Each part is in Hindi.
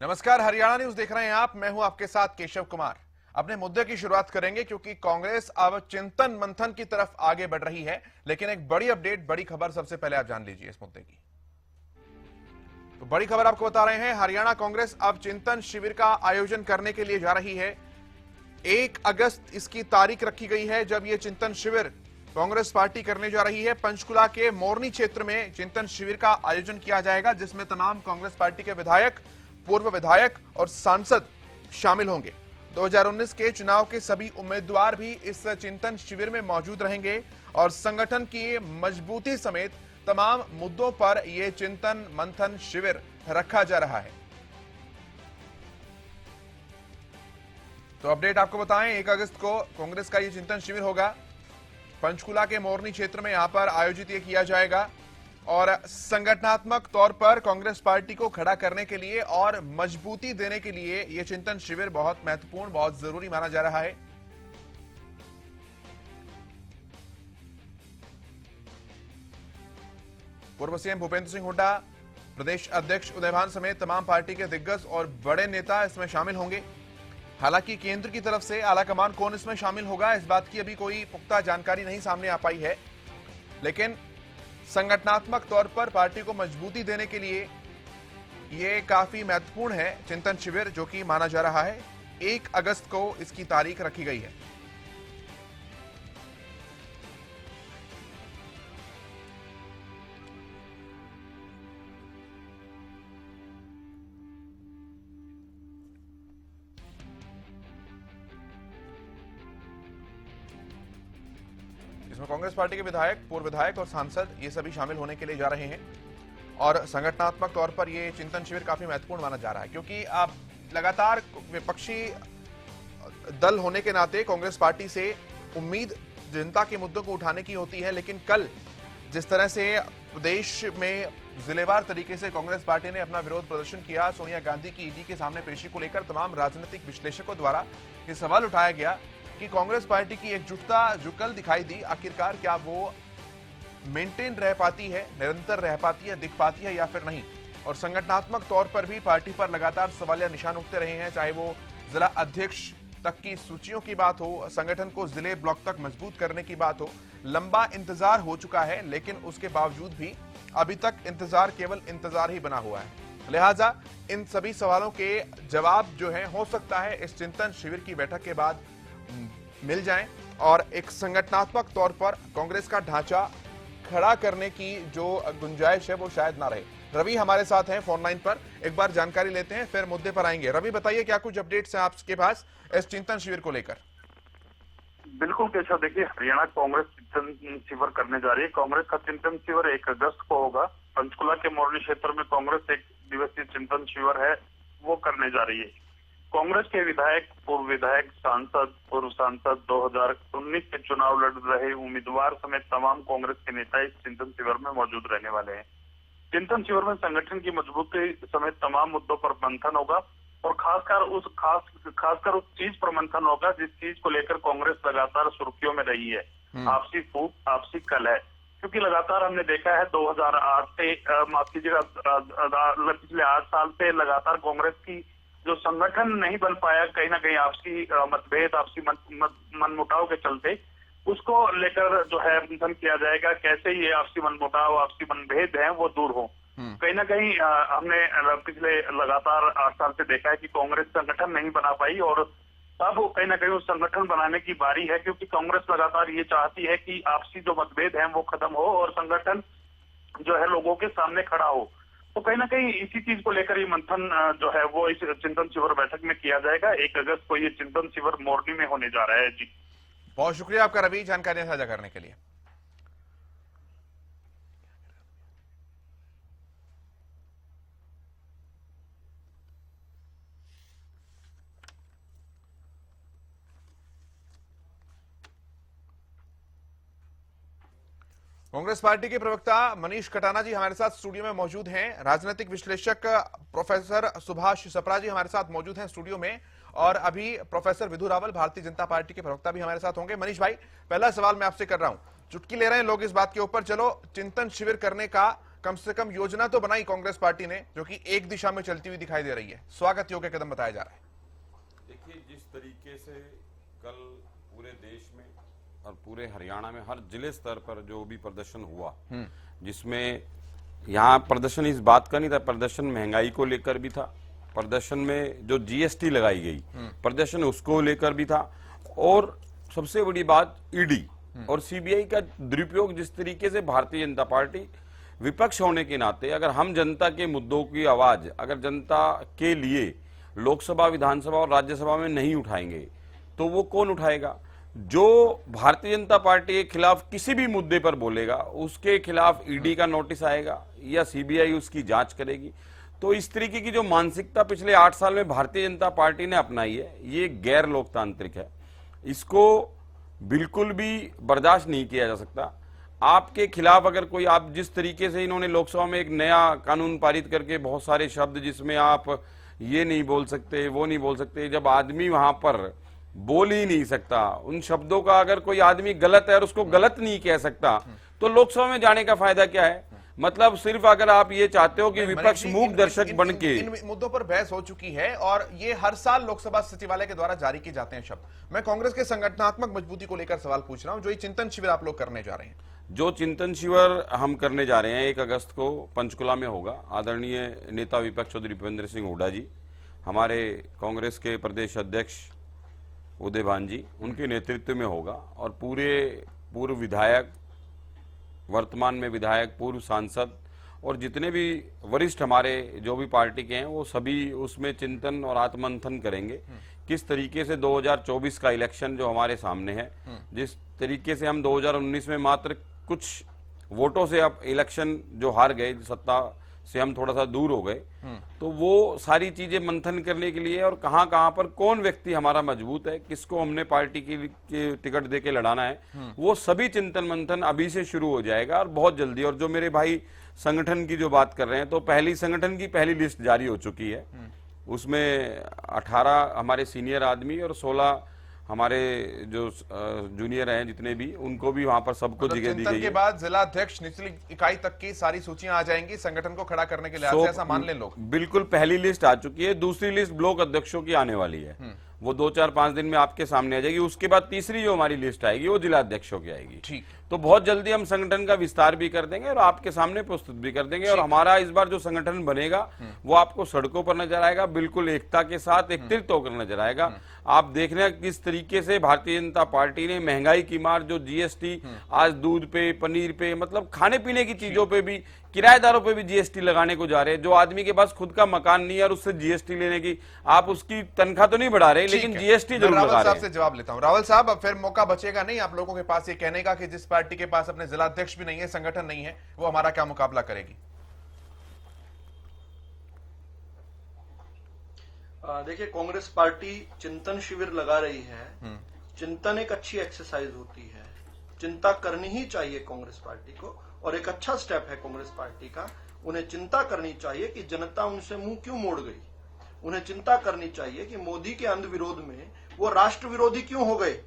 नमस्कार, हरियाणा न्यूज देख रहे हैं आप। मैं हूं आपके साथ केशव कुमार। अपने मुद्दे की शुरुआत करेंगे क्योंकि कांग्रेस अब चिंतन मंथन की तरफ आगे बढ़ रही है। लेकिन एक बड़ी अपडेट, बड़ी खबर सबसे पहले आप जान लीजिए इस मुद्दे की। तो बड़ी खबर आपको बता रहे हैं, हरियाणा कांग्रेस अब चिंतन शिविर का आयोजन करने के लिए जा रही है। 1 अगस्त इसकी तारीख रखी गई है जब यह चिंतन शिविर कांग्रेस पार्टी करने जा रही है। पंचकुला के मोरनी क्षेत्र में चिंतन शिविर का आयोजन किया जाएगा, जिसमें तमाम कांग्रेस पार्टी के विधायक, पूर्व विधायक और सांसद शामिल होंगे। 2019 के चुनाव के सभी उम्मीदवार भी इस चिंतन शिविर में मौजूद रहेंगे और संगठन की मजबूती समेत तमाम मुद्दों पर यह चिंतन मंथन शिविर रखा जा रहा है। तो अपडेट आपको बताएं, 1 अगस्त को कांग्रेस का यह चिंतन शिविर होगा। पंचकुला के मोरनी क्षेत्र में यहां पर आयोजित ये किया जाएगा और संगठनात्मक तौर पर कांग्रेस पार्टी को खड़ा करने के लिए और मजबूती देने के लिए यह चिंतन शिविर बहुत महत्वपूर्ण, बहुत जरूरी माना जा रहा है। पूर्व सीएम भूपेंद्र सिंह हुड्डा, प्रदेश अध्यक्ष उदयभान समेत तमाम पार्टी के दिग्गज और बड़े नेता इसमें शामिल होंगे। हालांकि केंद्र की तरफ से आलाकमान कौन इसमें शामिल होगा, इस बात की अभी कोई पुख्ता जानकारी नहीं सामने आ पाई है। लेकिन संगठनात्मक तौर पर पार्टी को मजबूती देने के लिए यह काफी महत्वपूर्ण है चिंतन शिविर, जो कि माना जा रहा है 1 अगस्त को इसकी तारीख रखी गई है। इसमें कांग्रेस पार्टी के विधायक, पूर्व विधायक और सांसद ये सभी शामिल होने के लिए जा रहे हैं और संगठनात्मक तौर पर यह चिंतन शिविर काफी महत्वपूर्ण माना जा रहा है, क्योंकि आप लगातार विपक्षी दल होने के नाते कांग्रेस पार्टी से उम्मीद जनता के मुद्दों को उठाने की होती है। लेकिन कल जिस तरह से प्रदेश में जिलेवार तरीके से कांग्रेस पार्टी ने अपना विरोध प्रदर्शन किया, सोनिया गांधी की ईडी के सामने पेशी को लेकर तमाम राजनीतिक विश्लेषकों द्वारा यह सवाल उठाया गया कि कांग्रेस पार्टी की एकजुटता जो कल दिखाई दी, आखिरकार क्या वो मेंटेन रह पाती है, निरंतर रह पाती है, दिख पाती है या फिर नहीं। और संगठनात्मक तौर पर भी पार्टी पर लगातार सवालिया निशान उठते रहे हैं, चाहे वो जिला अध्यक्ष तक की सूचियों की बात हो, संगठन को जिले ब्लॉक तक मजबूत करने की बात हो। लंबा इंतजार हो चुका है, लेकिन उसके बावजूद भी अभी तक इंतजार केवल इंतजार ही बना हुआ है। लिहाजा इन सभी सवालों के जवाब जो है हो सकता है इस चिंतन शिविर की बैठक के बाद मिल जाएं और एक संगठनात्मक तौर पर कांग्रेस का ढांचा खड़ा करने की जो गुंजाइश है वो शायद ना रहे। रवि हमारे साथ हैं फोन लाइन पर, एक बार जानकारी लेते हैं फिर मुद्दे पर आएंगे। रवि बताइए, क्या कुछ अपडेट्स हैं आपके पास इस चिंतन शिविर को लेकर? बिल्कुल केशव, देखिए हरियाणा कांग्रेस चिंतन शिविर करने जा रही है। कांग्रेस का चिंतन शिविर 1 अगस्त को होगा। पंचकुला के मोरनी क्षेत्र में कांग्रेस 1 दिवसीय चिंतन शिविर है वो करने जा रही है। कांग्रेस के विधायक, पूर्व विधायक, सांसद, पूर्व सांसद, 2019 के चुनाव लड़ रहे उम्मीदवार समेत तमाम कांग्रेस के नेता इस चिंतन शिविर में मौजूद रहने वाले हैं। चिंतन शिविर में संगठन की मजबूती समेत तमाम मुद्दों पर मंथन होगा और खासकर उस चीज पर मंथन होगा जिस चीज को लेकर कांग्रेस लगातार सुर्खियों में रही है। आपसी फूट, आपसी कलह। क्योंकि लगातार हमने देखा है 2008 से माफ कीजिएगा पिछले 8 साल से लगातार कांग्रेस की जो संगठन नहीं बन पाया, कहीं ना कहीं आपसी मतभेद, आपसी मनमुटाव के चलते उसको लेकर जो है मंथन किया जाएगा, कैसे ये आपसी मनमुटाव, आपसी मनभेद हैं वो दूर हो। कहीं ना कहीं हमने पिछले लगातार 8 साल से देखा है कि कांग्रेस संगठन नहीं बना पाई और अब कहीं ना कहीं उस संगठन बनाने की बारी है, क्योंकि कांग्रेस लगातार ये चाहती है कि आपसी जो मतभेद हैं वो खत्म हो और संगठन जो है लोगों के सामने खड़ा हो। तो कहीं ना कहीं इसी चीज को लेकर ये मंथन जो है वो इस चिंतन शिविर बैठक में किया जाएगा। 1 अगस्त को ये चिंतन शिविर मोरनी में होने जा रहा है। जी बहुत शुक्रिया आपका रवि, जानकारी साझा करने के लिए। कांग्रेस पार्टी के प्रवक्ता मनीष कटाना जी हमारे साथ स्टूडियो में मौजूद हैं। राजनीतिक विश्लेषक प्रोफेसर सुभाष सप्रा जी हमारे साथ मौजूद हैं स्टूडियो में, और अभी प्रोफेसर विधु रावल भारतीय जनता पार्टी के प्रवक्ता भी हमारे साथ होंगे। मनीष भाई, पहला सवाल मैं आपसे कर रहा हूं, चुटकी ले रहे हैं लोग इस बात के ऊपर, चलो चिंतन शिविर करने का कम से कम योजना तो बनाई कांग्रेस पार्टी ने, जो कि एक दिशा में चलती हुई दिखाई दे रही है। स्वागत योग्य कदम बताया जा रहा है। देखिए, जिस तरीके से कल पूरे देश में और पूरे हरियाणा में हर जिले स्तर पर जो भी प्रदर्शन हुआ, जिसमें यहाँ प्रदर्शन इस बात का नहीं था, प्रदर्शन महंगाई को लेकर भी था, प्रदर्शन में जो जीएसटी लगाई गई प्रदर्शन उसको लेकर भी था, और सबसे बड़ी बात ईडी और सीबीआई का दुरुपयोग। जिस तरीके से भारतीय जनता पार्टी विपक्ष होने के नाते अगर हम जनता के मुद्दों की आवाज अगर जनता के लिए लोकसभा, विधानसभा और राज्यसभा में नहीं उठाएंगे तो वो कौन उठाएगा? जो भारतीय जनता पार्टी के खिलाफ किसी भी मुद्दे पर बोलेगा उसके खिलाफ ईडी का नोटिस आएगा या सीबीआई उसकी जांच करेगी। तो इस तरीके की जो मानसिकता पिछले 8 साल में भारतीय जनता पार्टी ने अपनाई है, ये गैर लोकतांत्रिक है। इसको बिल्कुल भी बर्दाश्त नहीं किया जा सकता। आपके खिलाफ अगर कोई, आप जिस तरीके से इन्होंने लोकसभा में एक नया कानून पारित करके बहुत सारे शब्द जिसमें आप ये नहीं बोल सकते, वो नहीं बोल सकते, जब आदमी वहां पर बोल ही नहीं सकता, उन शब्दों का अगर कोई आदमी गलत है और उसको गलत नहीं कह सकता, तो लोकसभा में जाने का फायदा क्या है? मतलब सिर्फ अगर आप ये चाहते हो कि विपक्ष मूक दर्शक बन के, इन मुद्दों पर बहस हो चुकी है और ये हर साल लोकसभा सचिवालय के द्वारा जारी किए जाते हैं शब्द। मैं कांग्रेस के संगठनात्मक मजबूती को लेकर सवाल पूछ रहा हूं, जो ये चिंतन शिविर आप लोग करने जा रहे हैं। जो चिंतन शिविर हम करने जा रहे हैं 1 अगस्त को पंचकुला में होगा। आदरणीय नेता विपक्ष चौधरी भूपेंद्र सिंह हुड्डा जी, हमारे कांग्रेस के प्रदेश अध्यक्ष उदय भान जी, उनके नेतृत्व में होगा, और पूर्व विधायक, वर्तमान में विधायक, पूर्व सांसद और जितने भी वरिष्ठ हमारे जो भी पार्टी के हैं वो सभी उसमें चिंतन और आत्ममंथन करेंगे। किस तरीके से 2024 का इलेक्शन जो हमारे सामने है, जिस तरीके से हम 2019 में मात्र कुछ वोटों से अब इलेक्शन जो हार गए, सत्ता से हम थोड़ा सा दूर हो गए, तो वो सारी चीजें मंथन करने के लिए और कहां पर कौन व्यक्ति हमारा मजबूत है, किसको हमने पार्टी की टिकट देके लड़ाना है, वो सभी चिंतन मंथन अभी से शुरू हो जाएगा और बहुत जल्दी। और जो मेरे भाई संगठन की जो बात कर रहे हैं, तो संगठन की पहली लिस्ट जारी हो चुकी है। उसमें 18 हमारे सीनियर आदमी और 16 हमारे जो जूनियर हैं जितने भी, उनको भी वहां पर सबको जगह दी गई है। के बाद जिला अध्यक्ष निचली इकाई तक की सारी सूचियां आ जाएंगी संगठन को खड़ा करने के लिए, ऐसा मान लें लोग। बिल्कुल, पहली लिस्ट आ चुकी है, दूसरी लिस्ट ब्लॉक अध्यक्षों की आने वाली है, वो 2-4-5 दिन में आपके सामने आ जाएगी। उसके बाद तीसरी जो हमारी लिस्ट आएगी वो जिला अध्यक्षों की आएगी। ठीक, तो बहुत जल्दी हम संगठन का विस्तार भी कर देंगे और आपके सामने प्रस्तुत भी कर देंगे। और हमारा इस बार जो संगठन बनेगा वो आपको सड़कों पर नजर आएगा, बिल्कुल एकता के साथ एकत्रित होकर नजर आएगा। आप देख रहे हैं किस तरीके से भारतीय जनता पार्टी ने महंगाई की मार, जो जीएसटी आज दूध पे, पनीर पे, मतलब खाने पीने की चीजों पे भी, किराएदारों पे भी जीएसटी लगाने को जा रहे हैं। जो आदमी के पास खुद का मकान नहीं है और उससे जीएसटी लेने की, आप उसकी तनख्वाह तो नहीं बढ़ा रहे, लेकिन जीएसटी जरूर लगा रहे हैं। रावल साहब से जवाब लेता हूं। रावल साहब, अब फिर मौका बचेगा नहीं आप लोगों के पास ये कहने का कि जिस पार्टी के पास अपने जिला अध्यक्ष भी नहीं है, संगठन नहीं है, वो हमारा क्या मुकाबला करेगी? देखिए, कांग्रेस पार्टी चिंतन शिविर लगा रही है। चिंतन एक अच्छी एक्सरसाइज होती है, चिंता करनी ही चाहिए कांग्रेस पार्टी को, और एक अच्छा स्टेप है कांग्रेस पार्टी का। उन्हें चिंता करनी चाहिए कि जनता उनसे मुंह क्यों मोड़ गई। उन्हें चिंता करनी चाहिए कि मोदी के अंध विरोध में वो राष्ट्र विरोधी क्यों हो गए।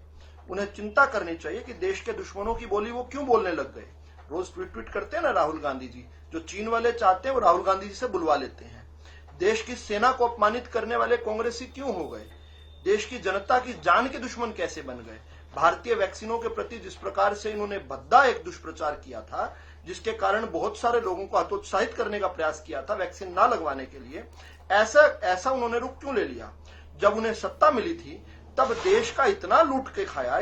उन्हें चिंता करनी चाहिए कि देश के दुश्मनों की बोली वो क्यों बोलने लग गए। रोज ट्वीट करते हैं ना राहुल गांधी जी, जो चीन वाले चाहते हैं वो राहुल गांधी जी से बुलवा लेते हैं। देश की सेना को अपमानित करने वाले कांग्रेसी क्यों हो गए। देश की जनता की जान के दुश्मन कैसे बन गए। भारतीय वैक्सीनों के प्रति जिस प्रकार से इन्होंने भद्दा एक दुष्प्रचार किया था, जिसके कारण बहुत सारे लोगों को हतोत्साहित करने का प्रयास किया था वैक्सीन ना लगवाने के लिए, ऐसा उन्होंने रुख क्यों ले लिया। जब उन्हें सत्ता मिली थी तब देश का इतना लूट खाया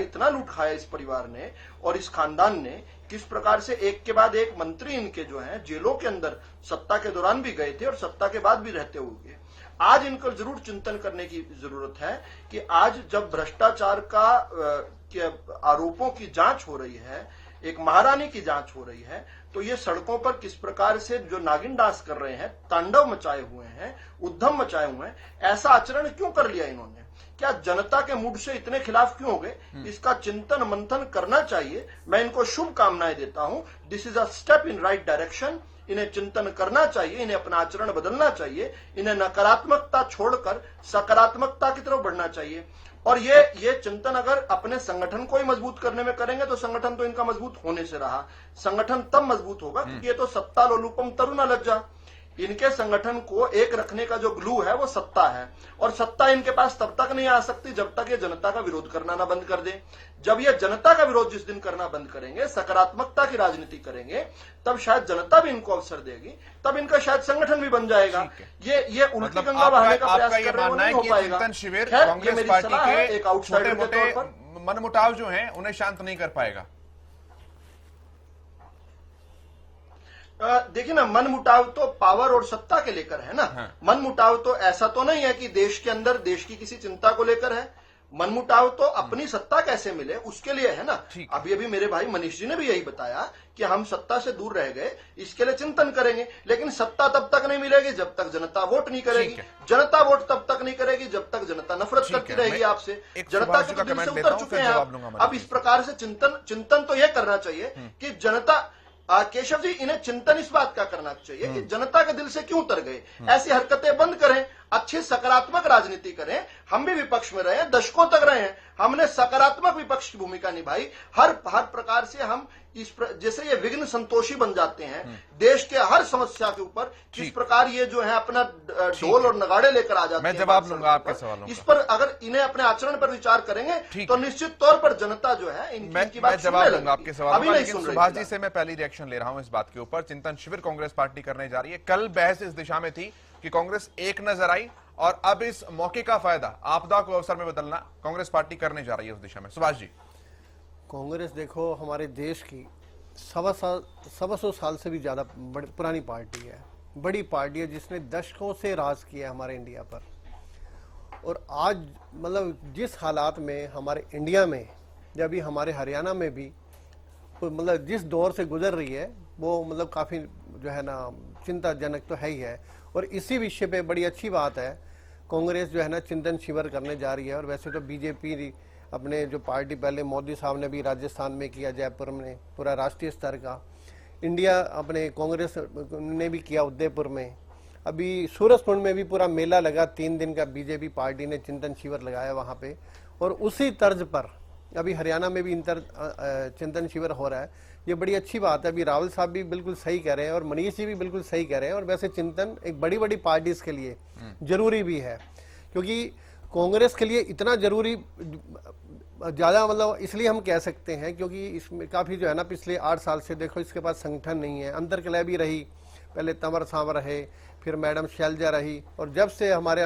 इस परिवार ने और इस खानदान ने, किस प्रकार से एक के बाद एक मंत्री इनके जो हैं जेलों के अंदर सत्ता के दौरान भी गए थे और सत्ता के बाद भी रहते हुए। आज इनको जरूर चिंतन करने की जरूरत है कि आज जब भ्रष्टाचार के आरोपों की जांच हो रही है, एक महारानी की जांच हो रही है, तो ये सड़कों पर किस प्रकार से जो नागिन डांस कर रहे हैं, तांडव मचाए हुए हैं, उद्यम मचाए हुए हैं, ऐसा आचरण क्यों कर लिया इन्होंने। क्या जनता के मूड से इतने खिलाफ क्यों हो गए, इसका चिंतन मंथन करना चाहिए। मैं इनको शुभकामनाएं देता हूं। This is a step in right direction. इन्हें चिंतन करना चाहिए, इन्हें अपना आचरण बदलना चाहिए, इन्हें नकारात्मकता छोड़कर सकारात्मकता की तरफ बढ़ना चाहिए। और ये चिंतन अगर अपने संगठन को ही मजबूत करने में करेंगे तो संगठन तो इनका मजबूत होने से रहा। संगठन तब मजबूत होगा क्योंकि ये तो सत्ता लोलुपम तरुण लज्जा, इनके संगठन को एक रखने का जो ग्लू है वो सत्ता है, और सत्ता इनके पास तब तक नहीं आ सकती जब तक ये जनता का विरोध करना ना बंद कर दे। जब ये जनता का विरोध जिस दिन करना बंद करेंगे, सकारात्मकता की राजनीति करेंगे, तब शायद जनता भी इनको अवसर देगी, तब इनका शायद संगठन भी बन जाएगा। ये उल्टी मतलब गंगा बहाने का प्रयास आपका ये कर रहे हैं, वो मानना है नहीं हो कि पाएगा। चिंतन शिविर खैर, ये कांग्रेस मेरी पार्टी सलाह है, के एक आउटसाइडर के छोटे-मोटे तौर पर। मनमुटाव जो हैं उन्हें शांत नहीं कर पाएगा? देखिए ना, मन मुटाव तो पावर और सत्ता के लेकर है ना। हाँ। मन मुटाव तो ऐसा तो नहीं है कि देश के अंदर देश की किसी चिंता को लेकर है। मन मुटाव तो अपनी सत्ता कैसे मिले उसके लिए है ना। ठीक है। अभी अभी मेरे भाई मनीष जी ने भी यही बताया कि हम सत्ता से दूर रह गए, इसके लिए चिंतन करेंगे, लेकिन सत्ता तब तक नहीं मिलेगी जब तक जनता वोट नहीं करेगी। ठीक है। जनता वोट तब तक नहीं करेगी जब तक जनता नफरत ठीक करती है। रहेगी मैं आपसे। एक जनता सुभाष जी के का तो दिल कमेंट से लेता उतर हूं, चुके फिर हैं जवाब आप। लूंगा मनीष अब जी इस प्रकार से चिंतन तो यह करना चाहिए कि जनता, केशव जी, इन्हें चिंतन इस बात का करना चाहिए कि जनता के दिल से क्यों उतर गए। ऐसी हरकतें बंद करें, अच्छी सकारात्मक राजनीति करें। हम भी विपक्ष में रहे, दशकों तक रहे हैं, हमने सकारात्मक विपक्ष की भूमिका निभाई। हर प्रकार से हम जैसे ये विघ्न संतोषी बन जाते हैं देश के हर समस्या के ऊपर, इस प्रकार ये जो है अपना ढोल और नगाड़े लेकर आ जाते मैं हैं। जवाब लूंगा आपके सवालों का। इस पर अगर इन्हें अपने आचरण पर विचार करेंगे तो निश्चित तौर पर जनता जो है इनकी बात मैं जवाब सुनने लूंगा आपके लगेगी। सवालों अभी का, नहीं लेकिन सुन रही सुभाष जी फिलहाल। से मैं पहली रिएक्शन ले रहा हूं इस बात के ऊपर। चिंतन शिविर कांग्रेस पार्टी करने जा रही है। कल बहस इस दिशा में थी कि कांग्रेस एक नजर आई और अब इस मौके का फायदा आपदा को अवसर में बदलना कांग्रेस पार्टी करने जा रही है उस दिशा में। सुभाष जी, कांग्रेस देखो हमारे देश की 125 साल से भी ज्यादा पुरानी पार्टी है, बड़ी पार्टी है जिसने दशकों से राज किया है हमारे इंडिया पर। और आज मतलब जिस हालात में हमारे इंडिया में या भी हमारे हरियाणा में भी मतलब जिस दौर से गुजर रही है वो मतलब काफ़ी जो है ना चिंताजनक तो है ही है। और इसी विषय पे बड़ी अच्छी बात है, कांग्रेस जो है ना चिंतन शिविर करने जा रही है। और वैसे तो बीजेपी अपने जो पार्टी पहले मोदी साहब ने भी राजस्थान में किया, जयपुर में पूरा राष्ट्रीय स्तर का, इंडिया अपने कांग्रेस ने भी किया उदयपुर में, अभी सूरजकुंड में भी पूरा मेला लगा 3 दिन का, बीजेपी पार्टी ने चिंतन शिविर लगाया वहाँ पे। और उसी तर्ज पर अभी हरियाणा में भी चिंतन शिविर हो रहा है। ये बड़ी अच्छी बात है। अभी रावल साहब भी बिल्कुल सही कह रहे हैं और मनीष जी भी बिल्कुल सही कह रहे हैं। और वैसे चिंतन एक बड़ी बड़ी पार्टीज के लिए जरूरी भी है, क्योंकि कांग्रेस के लिए इतना जरूरी ज़्यादा मतलब इसलिए हम कह सकते हैं क्योंकि इसमें काफ़ी जो है ना पिछले 8 साल से देखो इसके पास संगठन नहीं है। अंतरकलह भी रही, पहले तंवर साहब रहे, फिर मैडम शैलजा रही, और जब से हमारे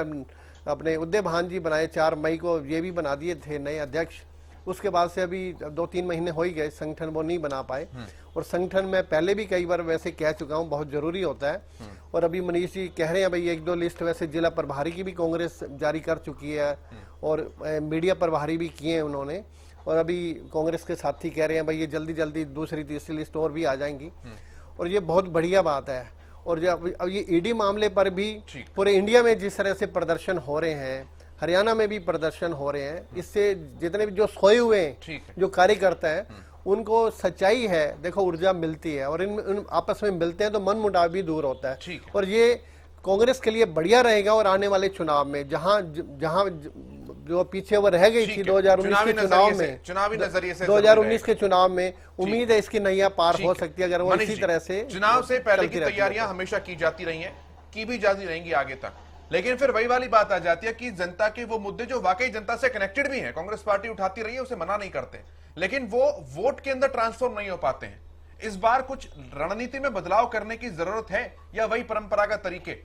अपने उदय भान जी बनाए 4 मई को ये भी बना दिए थे नए अध्यक्ष, उसके बाद से अभी 2-3 महीने हो ही गए, संगठन वो नहीं बना पाए। और संगठन में पहले भी कई बार वैसे कह चुका हूँ बहुत जरूरी होता है। और अभी मनीष जी कह रहे हैं भाई 1-2 लिस्ट वैसे जिला प्रभारी की भी कांग्रेस जारी कर चुकी है और मीडिया प्रभारी भी किए हैं उन्होंने। और अभी कांग्रेस के साथी कह रहे हैं भाई ये जल्दी जल्दी दूसरी तीसरी लिस्ट और भी आ जाएंगी, और ये बहुत बढ़िया बात है। और जब अब ये ईडी मामले पर भी पूरे इंडिया में जिस तरह से प्रदर्शन हो रहे हैं, हरियाणा में भी प्रदर्शन हो रहे हैं, इससे जितने भी जो सोए हुए हैं जो कार्यकर्ता है उनको सच्चाई है देखो ऊर्जा मिलती है, और इन आपस में मिलते हैं तो मन मुटाव भी दूर होता है। और ये कांग्रेस के लिए बढ़िया रहेगा। और आने वाले चुनाव में जहां जो पीछे वो रह गई थी 2019 के चुनाव में, चुनावी नजरिए से 2019 के चुनाव में उम्मीद है इसकी नैया पार हो सकती है अगर वो इसी तरह से। चुनाव से पहले की तैयारियां हमेशा की जाती रही हैं, की भी जाती रहेंगी आगे तक, लेकिन फिर वही वाली बात आ जाती है कि जनता के वो मुद्दे जो वाकई जनता से कनेक्टेड भी हैं, कांग्रेस पार्टी उठाती रही है, उसे मना नहीं करते, लेकिन वो वोट के अंदर ट्रांसफॉर्म नहीं हो पाते हैं। इस बार कुछ रणनीति में बदलाव करने की जरूरत है या वही परंपरागत तरीके?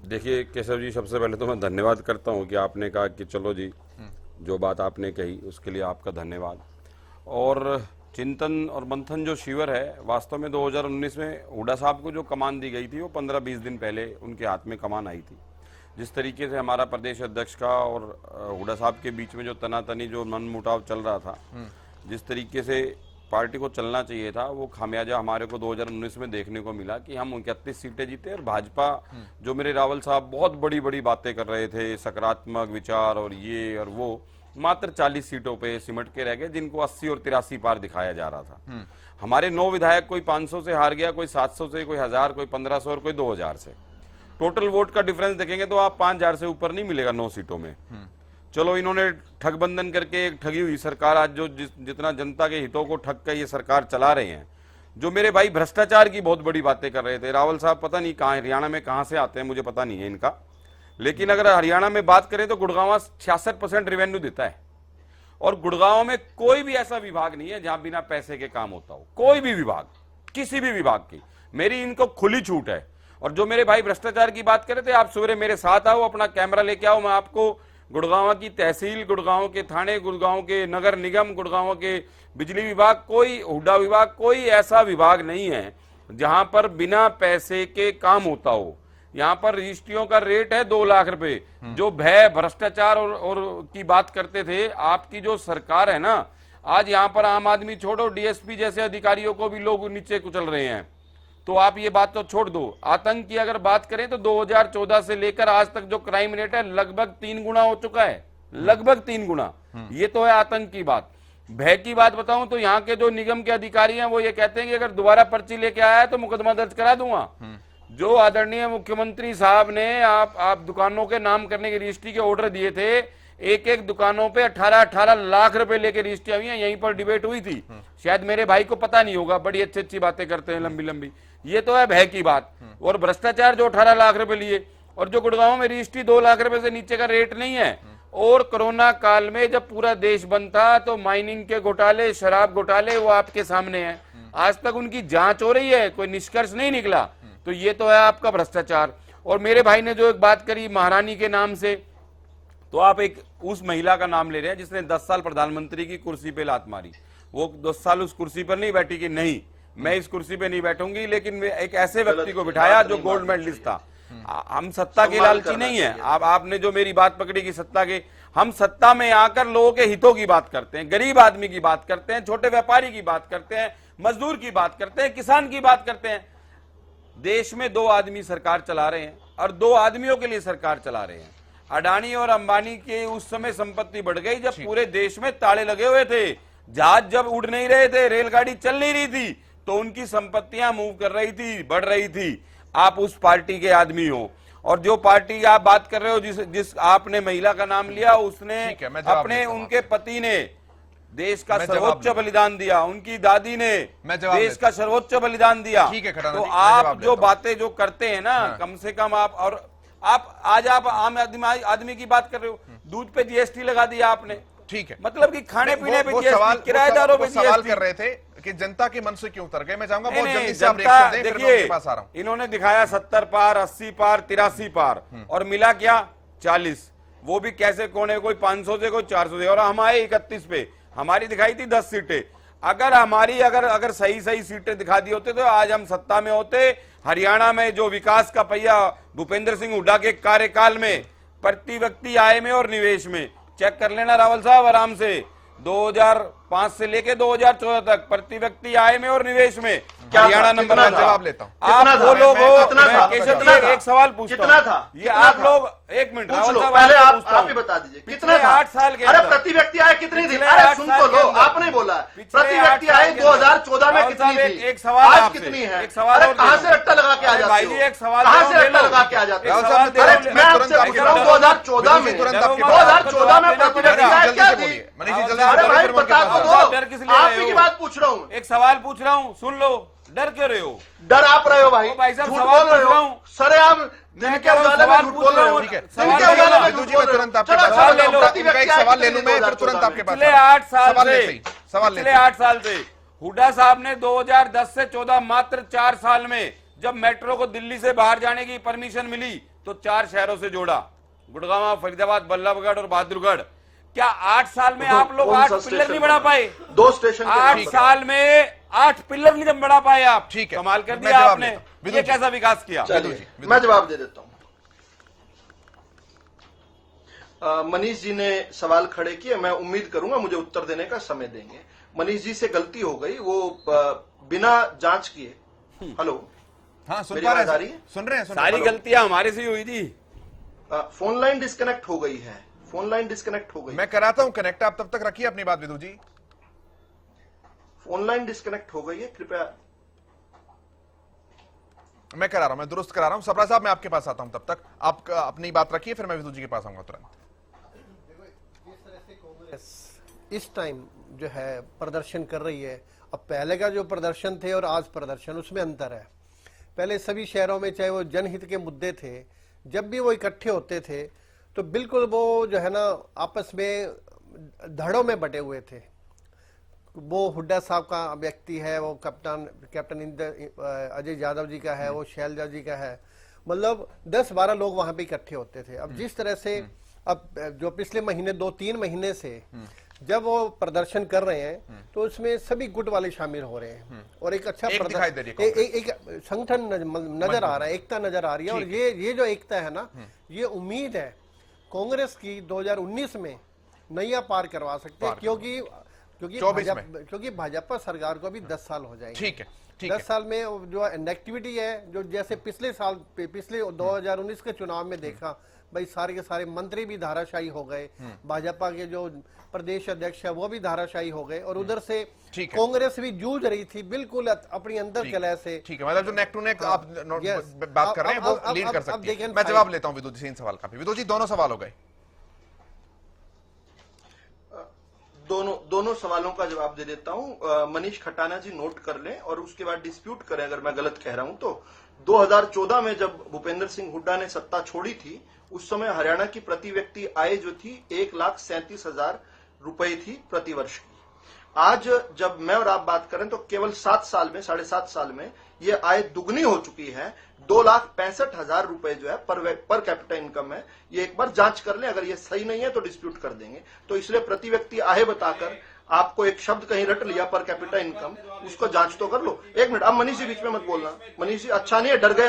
देखिए केशव जी, सबसे पहले तो मैं धन्यवाद करता हूं कि आपने कहा कि चलो जी, जो बात आपने कही उसके लिए आपका धन्यवाद। और चिंतन और मंथन जो शिविर है, वास्तव में 2019 में हुड्डा साहब को जो कमान दी गई थी वो 15-20 दिन पहले उनके हाथ में कमान आई थी। जिस तरीके से हमारा प्रदेश अध्यक्ष का और हुड्डा साहब के बीच में जो तनातनी, जो मन मुटाव चल रहा था, जिस तरीके से पार्टी को चलना चाहिए था, वो खामियाजा हमारे को 2019 में देखने को मिला कि हम 31 सीटें जीते। और भाजपा जो मेरे रावल साहब बहुत बड़ी बड़ी बातें कर रहे थे, सकारात्मक विचार और ये और वो, मात्र 40 सीटों पे सिमट के रह गए, जिनको 80 और 83 पार दिखाया जा रहा था। हमारे 9 विधायक, कोई 500 से हार गया, कोई 700 से, कोई 1000, कोई 1500 और कोई 2000 से। टोटल वोट का डिफरेंस देखेंगे तो आप 5000 से ऊपर नहीं मिलेगा 9 सीटों में। चलो इन्होंने ठगबंधन करके एक ठगी हुई सरकार आज जो जितना जनता के हितों को ठग कर ये सरकार चला रहे हैं। जो मेरे भाई भ्रष्टाचार की बहुत बड़ी बातें कर रहे थे, रावल साहब पता नहीं कहाँ हरियाणा में कहाँ से आते हैं मुझे पता नहीं है इनका, लेकिन अगर हरियाणा में बात करें तो गुड़गांव 66% रेवेन्यू देता है और गुड़गांव में कोई भी ऐसा विभाग नहीं है जहां बिना पैसे के काम होता हो, कोई भी विभाग, किसी भी विभाग की, मेरी इनको खुली छूट है। और जो मेरे भाई भ्रष्टाचार की बात कर रहे थे, आप सवेरे मेरे साथ आओ, अपना कैमरा लेके आओ, मैं आपको गुड़गांव की तहसील, गुड़गांव के थाने, गुड़गांव के नगर निगम, गुड़गांव के बिजली विभाग, कोई हुड्डा विभाग, कोई ऐसा विभाग नहीं है जहां पर बिना पैसे के काम होता हो। यहाँ पर रजिस्ट्रियों का रेट है 2 लाख रुपए। जो भय भ्रष्टाचार और की बात करते थे, आपकी जो सरकार है ना, आज यहाँ पर आम आदमी छोड़ो, डीएसपी जैसे अधिकारियों को भी लोग नीचे कुचल रहे हैं। तो आप ये बात तो छोड़ दो, आतंक की अगर बात करें तो 2014 से लेकर आज तक जो क्राइम रेट है लगभग 3 गुना हो चुका है, लगभग 3 गुना। ये तो है आतंक की बात। भय की बात बताऊं तो यहाँ के जो निगम के अधिकारी हैं वो ये कहते हैं कि अगर दोबारा पर्ची लेके आया है तो मुकदमा दर्ज करा दूंगा। जो आदरणीय मुख्यमंत्री साहब ने आप दुकानों के नाम करने के रजिस्ट्री के ऑर्डर दिए थे, एक एक दुकानों पे 18-18 लाख रुपए लेके रजिस्ट्री हुई है। यहीं पर डिबेट हुई थी, शायद मेरे भाई को पता नहीं होगा, बड़ी अच्छी अच्छी बातें करते हैं लंबी लंबी। ये तो है भय की बात। और भ्रष्टाचार जो 18 लाख रुपए लिए, और जो गुड़गांव में रजिस्ट्री 2 लाख रुपए से नीचे का रेट नहीं है। और कोरोना काल में जब पूरा देश बंद था तो माइनिंग के घोटाले, शराब घोटाले वो आपके सामने है, आज तक उनकी जांच हो रही है, कोई निष्कर्ष नहीं निकला। तो ये तो है आपका भ्रष्टाचार। और मेरे भाई ने जो एक बात करी महारानी के नाम से, तो आप एक उस महिला का नाम ले रहे हैं जिसने 10 साल प्रधानमंत्री की कुर्सी पे लात मारी। वो 10 साल उस कुर्सी पर नहीं बैठी कि नहीं मैं इस कुर्सी पे नहीं बैठूंगी, लेकिन एक ऐसे व्यक्ति को बिठाया जो गोल्ड मेडलिस्ट था। हम सत्ता के लालची नहीं है। आपने जो मेरी बात पकड़ी कि सत्ता के, हम सत्ता में आकर लोगों के हितों की बात करते हैं, गरीब आदमी की बात करते हैं, छोटे व्यापारी की बात करते हैं, मजदूर की बात करते हैं, किसान की बात करते हैं। देश में 2 आदमी सरकार चला रहे हैं और 2 आदमियों के लिए सरकार चला रहे हैं। अडानी और अंबानी के उस समय संपत्ति बढ़ गई जब पूरे देश में ताले लगे हुए थे, जहाज जब उड़ नहीं रहे थे, रेलगाड़ी चल नहीं रही थी, तो उनकी संपत्तियां मूव कर रही थी, बढ़ रही थी। आप उस पार्टी के आदमी हो। और जो पार्टी आप बात कर रहे हो, जिस आपने महिला का नाम लिया, उसने अपने उनके पति ने देश का सर्वोच्च बलिदान दिया, उनकी दादी ने देश का सर्वोच्च बलिदान दिया। तो आप जो बातें जो करते हैं ना, कम से कम आप आज आम आदमी की बात कर रहे हो। दूध पे जीएसटी लगा दिया आपने, ठीक है, मतलब कि खाने पीने पे जीएसटी, किराएदारों पे सवाल कर रहे थे कि जनता के मन से क्यों उतर गए। मैं चाहूंगा बहुत जल्दी से आप रिएक्शन दें, फिर मैं आपके पास आ रहा हूं। इन्होंने दिखाया 70 पार, 80 पार, 83 पार, और मिला क्या 40। वो भी कैसे, कौन है, कोई 500 से, कोई 400 से, और हम आए 31 पे। हमारी दिखाई थी 10 सीटें। अगर हमारी अगर सही सीटें दिखा दी होते तो आज हम सत्ता में होते। हरियाणा में जो विकास का पहिया भूपेंद्र सिंह हुड्डा के कार्यकाल में, प्रति व्यक्ति आय में और निवेश में, चेक कर लेना रावल साहब आराम से, 2005 से लेके 2014 तक प्रति व्यक्ति आय में और निवेश में हरियाणा नंबर 1। जवाब लेता हूँ। आप वो लोग हो, एक सवाल पूछता हूँ, ये आप लोग, एक मिनट रावल साहब, पहले आप ही बता दीजिए कितना था? 8 साल के, अरे प्रति व्यक्ति आय कितनी थी? अरे सुन तो लो, आपने बोला प्रति व्यक्ति आय 2014 में कितनी थी, एक सवाल आज कितनी है? एक सवाल, कहाँ से रट्टा लगा के आ जाते हो? एक सवाल, कहाँ से रट्टा लगा के आ जाते हो? अरे मैं आपसे पूछ रहा हूँ 2014 में प्रति व्यक्ति आय क्या थी? अरे भाई बता तो दो, आप ही की बात पूछ रहा हूँ। एक सवाल पूछ रहा हूँ, सुन लो। डर क्यों रहे हो? डर आप रहे हो भाई साहब, झूठ सवाल बोल रहे हो सर, आप दिन के उजाले में झूठ बोल रहे हो। दिन के उजाले में झूठ बोल रहे हो। सवाल ले लूं मैं, फिर तुरंत आपके पास। पिछले 8 साल से हुड्डा साहब ने 2010 से 14 मात्र 4 साल में, जब मेट्रो को दिल्ली से बाहर जाने की परमिशन मिली तो 4 शहरों से जोड़ा, गुड़गांव, फरीदाबाद, बल्लभगढ़ और बहादुरगढ़। क्या 8 साल में आप लोग 8 पिलर नहीं बना पाए? 2 स्टेशन 8 साल में 8 पिलर नहीं बना पाए आप। ठीक है, कमाल कर दिया आपने। ये कैसा विकास किया? मैं जवाब दे देता हूं। मनीष जी ने सवाल खड़े किए, मैं उम्मीद करूंगा मुझे उत्तर देने का समय देंगे। मनीष जी से गलती हो गई, वो बिना जांच किए। हेलो, हाँ, सुन रहे हैं। सारी गलतियां हमारे से हुई थी। फोन लाइन डिस्कनेक्ट हो गई है, फोन लाइन डिस्कनेक्ट हो गई। मैं कराता हूं कनेक्ट, आप तब तक रखिए अपनी बात विदु जी। फोन लाइन डिस्कनेक्ट हो गई है, कृपया। मैं करा रहा हूं, मैं दुरुस्त करा रहा हूं। सबरा साहब, मैं आपके पास आता हूं, तब तक आप अपनी बात रखिए, फिर मैं विदु जी के पास आऊंगा तुरंत। इस टाइम जो है प्रदर्शन कर रही है। अब पहले का जो प्रदर्शन थे और आज प्रदर्शन, उसमें अंतर है। पहले सभी शहरों में चाहे वो जनहित के मुद्दे थे, जब भी वो इकट्ठे होते थे तो बिल्कुल वो जो है ना आपस में धड़ों में बटे हुए थे। वो हुड्डा साहब का व्यक्ति है, वो कैप्टन अजय यादव जी का है, वो शैलजा जी का है, मतलब 10-12 लोग वहां पे इकट्ठे होते थे। अब जिस तरह से अब जो पिछले महीने 2-3 महीने से जब वो प्रदर्शन कर रहे हैं तो उसमें सभी गुट वाले शामिल हो रहे हैं और एक अच्छा एक संगठन नजर आ रहा है, एकता नजर आ रही है। और ये जो एकता है ना, ये उम्मीद है कांग्रेस की 2019 में नैया पार करवा सकते हैं, क्योंकि भाजपा सरकार को अभी 10 साल हो जाएंगे। ठीक है, 10 साल में जो इनएक्टिविटी है, जो जैसे पिछले 2019 के चुनाव में देखा भाई, सारे के सारे मंत्री भी धाराशायी हो गए, भाजपा के जो प्रदेश अध्यक्ष है वो भी धाराशायी हो गए, और उधर से कांग्रेस भी जूझ रही थी बिल्कुल अपनी अंदर कलह से। ठीक है, मतलब जो नेक टू नेक आप बात कर रहे हैं वो लीड कर सकती है। मैं जवाब लेता हूं विदुत जी इन सवाल का भी। विदुत जी, दोनों सवाल हो गए। दोनों सवालों का जवाब दे देता हूं। मनीष खटाना जी नोट कर लें और उसके बाद डिस्प्यूट करें अगर मैं गलत कह रहा हूं तो। 2014 में जब भूपेंद्र सिंह हुड्डा ने सत्ता छोड़ी थी, उस समय हरियाणा की प्रति व्यक्ति आय जो थी 1,37,000 रुपए थी प्रति वर्ष की। आज जब मैं और आप बात करें तो केवल 7 साल में, 7.5 साल में ये आय दुगनी हो चुकी है। 2,65,000 रुपए जो है पर कैपिटा इनकम है। ये एक बार जांच कर लें, अगर ये सही नहीं है तो डिस्प्यूट कर देंगे। तो इसलिए प्रति व्यक्ति आय बताकर आपको एक शब्द कहीं रट लिया पर कैपिटा इनकम, उसको जांच तो कर लो। 1 मिनट, अब मनीष जी बीच में मत बोलना। मनीष जी, अच्छा नहीं है, डर गए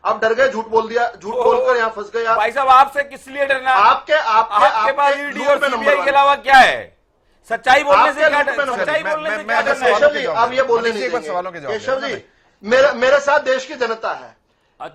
आप डर गए, झूठ बोल दिया, झूठ बोलकर यहाँ फंस गए आप। भाई साहब, आपसे किस लिए डरना? आपके पास ईडी और सीबीआई के अलावा क्या है? सच्चाई बोलने से क्या डरना? सच्चाई बोलने से क्या डरना? केशव जी, आप ये बोलने नहीं देंगे। केशव जी, मेरे साथ देश की जनता है,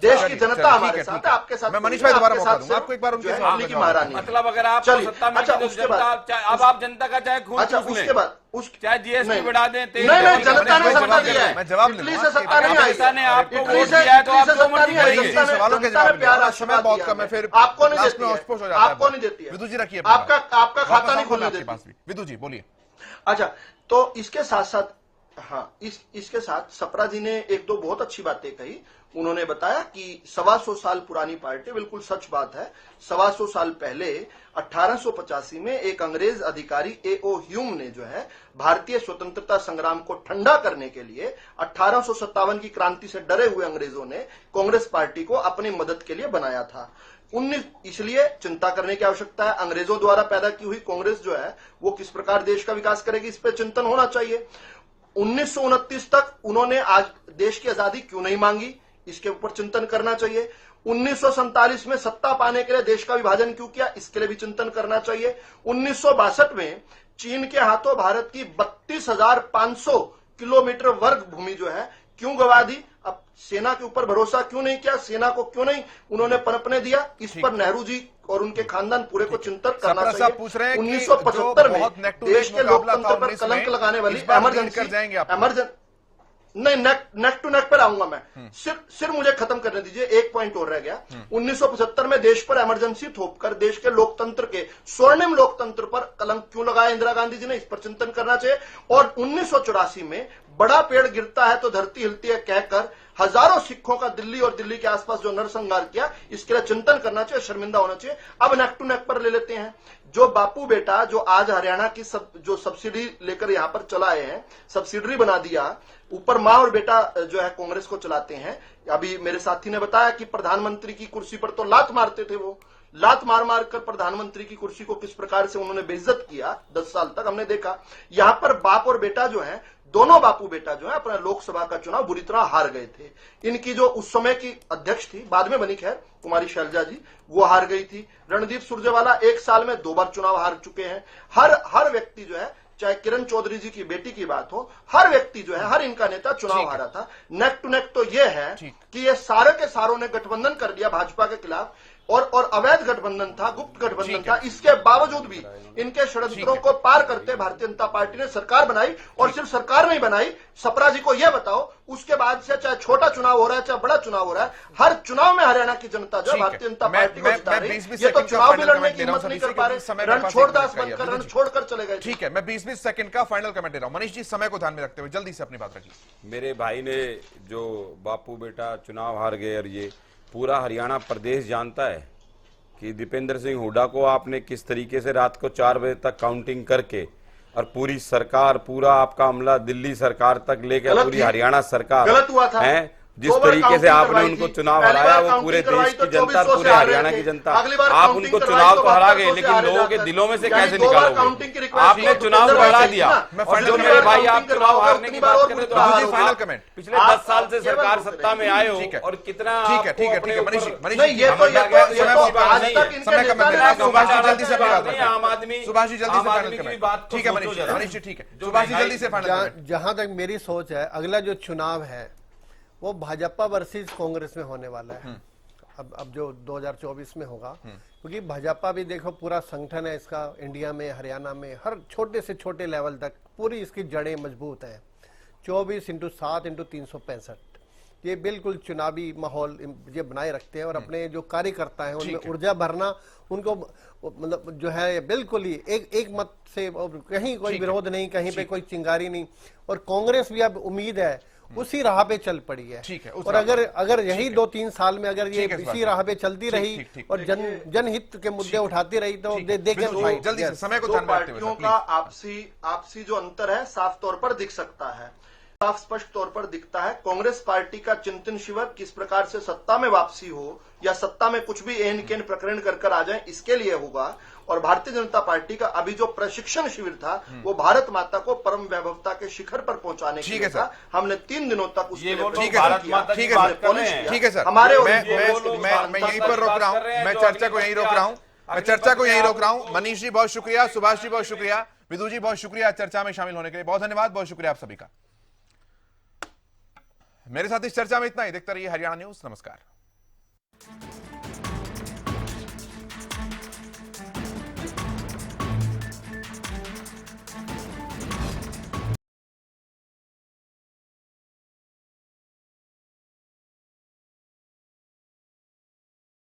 देश की जनता हमारे साथ है, आपके साथ। मैं मनीष भाई दोबारा मौका दूंगा आपको, एक बार उनके सवाल की महारानी। मतलब अगर आप सत्ता में, अब आप जनता का चाहे खून चूस लें, उसके बाद चाहे जीएसटी बढ़ा दें, नहीं, जनता ने सत्ता दिया है। मैं जवाब इटली से सत्ता नहीं आई, जनता ने आपको वोट दिया है तो आप जो मर्जी करेंगे। सवालों के जवाब प्यार समय बहुत कम है, फिर आपको नहीं देती है, आपको नहीं देती है। विदुत जी रखिए, आपका खाता नहीं खोलने देती। विदुत जी बोलिए। अच्छा, तो इसके साथ साथ, हाँ, इसके साथ सप्रा जी ने 1-2 बहुत अच्छी बातें कही। उन्होंने बताया कि 125 साल पुरानी पार्टी, बिल्कुल सच बात है। 125 साल पहले 1885 में एक अंग्रेज अधिकारी A.O. ह्यूम ने जो है भारतीय स्वतंत्रता संग्राम को ठंडा करने के लिए 1857 की क्रांति से डरे हुए अंग्रेजों ने कांग्रेस पार्टी को अपनी मदद के लिए बनाया था। इसलिए चिंता करने की आवश्यकता है। अंग्रेजों द्वारा पैदा की हुई कांग्रेस जो है वो किस प्रकार देश का विकास करेगी, इस पर चिंतन होना चाहिए। 1929 तक उन्होंने आज देश की आजादी क्यों नहीं मांगी, इसके ऊपर चिंतन करना चाहिए। 1947 में सत्ता पाने के लिए देश का विभाजन क्यों किया, इसके लिए भी चिंतन करना चाहिए। 1962 में चीन के हाथों भारत की 32,500 किलोमीटर वर्ग भूमि जो है क्यों गवा दी, अब सेना के ऊपर भरोसा क्यों नहीं किया, सेना को क्यों नहीं उन्होंने पनपने दिया, इस पर नेहरू जी और उनके खानदान पूरे को चिंतन करना चाहिए। 1975 में देश के लोकतंत्र पर कलंक लगाने वाली इमरजेंसी नहीं, नेक टू नेक पर आऊंगा मैं। सिर्फ मुझे खत्म करने दीजिए, एक पॉइंट और रह गया। 1975 में देश पर इमरजेंसी थोपकर देश के लोकतंत्र के, स्वर्णिम लोकतंत्र पर कलंक क्यों लगाया इंदिरा गांधी जी ने, इस पर चिंतन करना चाहिए। और 1984 में बड़ा पेड़ गिरता है तो धरती हिलती है कहकर हजारों सिखों का दिल्ली और दिल्ली के आसपास जो नरसंहार किया, इसके लिए चिंतन करना चाहिए, शर्मिंदा होना चाहिए। अब नेक टू नेक पर ले लेते हैं। जो बापू बेटा जो आज हरियाणा की जो सब्सिडी लेकर यहां पर चलाए हैं, सब्सिडरी बना दिया, ऊपर मां और बेटा जो है कांग्रेस को चलाते हैं। अभी मेरे साथी ने बताया कि प्रधानमंत्री की कुर्सी पर तो लात मारते थे, वो लात मार मार कर प्रधानमंत्री की कुर्सी को किस प्रकार से उन्होंने बेइज्जत किया 10 साल तक हमने देखा। यहां पर बाप और बेटा जो है, दोनों बापू बेटा जो है अपना लोकसभा का चुनाव बुरी तरह हार गए थे। इनकी जो उस समय की अध्यक्ष थी, बाद में बनी खैर, कुमारी शैलजा जी, वो हार गई थी। रणदीप सुरजेवाला 1 साल में 2 बार चुनाव हार चुके हैं। हर व्यक्ति जो है, चाहे किरण चौधरी जी की बेटी की बात हो, हर व्यक्ति जो है, हर इनका नेता चुनाव हारा था। नेक टू नेक तो ये है कि ये सारे के सारों ने गठबंधन कर लिया भाजपा के खिलाफ। और अवैध गठबंधन था, गुप्त गठबंधन था। इसके बावजूद भी इनके षड्यंत्रों को पार करते भारतीय जनता पार्टी ने सरकार बनाई, और सिर्फ सरकार नहीं बनाई, सपरा जी को यह बताओ, उसके बाद से चाहे छोटा चुनाव हो रहा है चाहे बड़ा चुनाव हो रहा है, हर चुनाव में हरियाणा की जनता जो भारतीय जनता पार्टी को जिता रही है। ये तो चुनाव भी लड़ने की हिम्मत नहीं कर पा रहे, रण छोड़दास बनकर रण छोड़कर चले गए। ठीक है, मैं 20-20 सेकंड का फाइनल कमेंट दे रहा हूं। मनीष जी, समय को ध्यान में रखते हुए जल्दी से अपनी बात रखिए। मेरे भाई ने जो बापू बेटा चुनाव हार गए, और ये पूरा हरियाणा प्रदेश जानता है कि दीपेंद्र सिंह हुड्डा को आपने किस तरीके से रात को 4 बजे तक काउंटिंग करके, और पूरी सरकार, पूरा आपका अमला दिल्ली सरकार तक लेकर पूरी हरियाणा सरकार गलत हुआ था है, जिस तरीके से आपने उनको चुनाव हराया, वो पूरे देश की जनता, पूरे हरियाणा की जनता, आप उनको चुनाव तो हरा गए, लेकिन लोगों के दिलों में से कैसे निकालोगे? आपने चुनाव बढ़ा दिया। और जो मेरे भाई आप चुनाव हारने की बात कर रहे तो फाइनल कमेंट। पिछले 10 साल से सरकार सत्ता में आए हो, और कितना ठीक है मनीष जी, आम आदमी सुभाष जी जल्दी से फाइनल कमेंट। ठीक है मनीष जी, ठीक है सुभाष जी जल्दी से फाइनल कमेंट। जहां तक मेरी सोच है, अगला जो चुनाव है वो भाजपा वर्सेस कांग्रेस में होने वाला है। अब जो 2024 में होगा, क्योंकि भाजपा भी देखो पूरा संगठन है इसका, इंडिया में, हरियाणा में, हर छोटे से छोटे लेवल तक पूरी इसकी जड़ें मजबूत हैं। 24x7x365 ये बिल्कुल चुनावी माहौल ये बनाए रखते हैं, और अपने जो कार्यकर्ता हैं उनमें ऊर्जा भरना, उनको मतलब जो है बिल्कुल ही एक मत से, कहीं कोई विरोध नहीं, कहीं पे कोई चिंगारी नहीं। और कांग्रेस भी अब उम्मीद है उसी राह पे चल पड़ी है। ठीक है, और अगर यही 2-3 साल में अगर ये इसी राह पे चलती रही और जनहित के मुद्दे उठाती रही तो देखें जल्दी से समय को दो ध्यान में रखते हुए पार्टियों का आपसी जो अंतर है साफ तौर पर दिख सकता है, साफ स्पष्ट तौर पर दिखता है। कांग्रेस पार्टी का चिंतन शिविर किस प्रकार से सत्ता में वापसी हो, या सत्ता में कुछ भी एन केन प्रकरण कर आ जाए, इसके लिए होगा। और भारतीय जनता पार्टी का अभी जो प्रशिक्षण शिविर था वो भारत माता को परम वैभवता के शिखर पर पहुंचाने के लिए था। हमने 3 दिनों तक उसके लिए ठीक है सर, मैं यहीं पर रोक रहा हूं, मैं चर्चा को यहीं रोक रहा हूं। मनीष जी बहुत शुक्रिया, सुभाष जी बहुत शुक्रिया, विदु जी बहुत शुक्रिया चर्चा में शामिल होने के लिए, बहुत धन्यवाद, बहुत शुक्रिया आप सभी का। मेरे साथ इस चर्चा में इतना ही। देखते रहिए हरियाणा न्यूज। नमस्कार।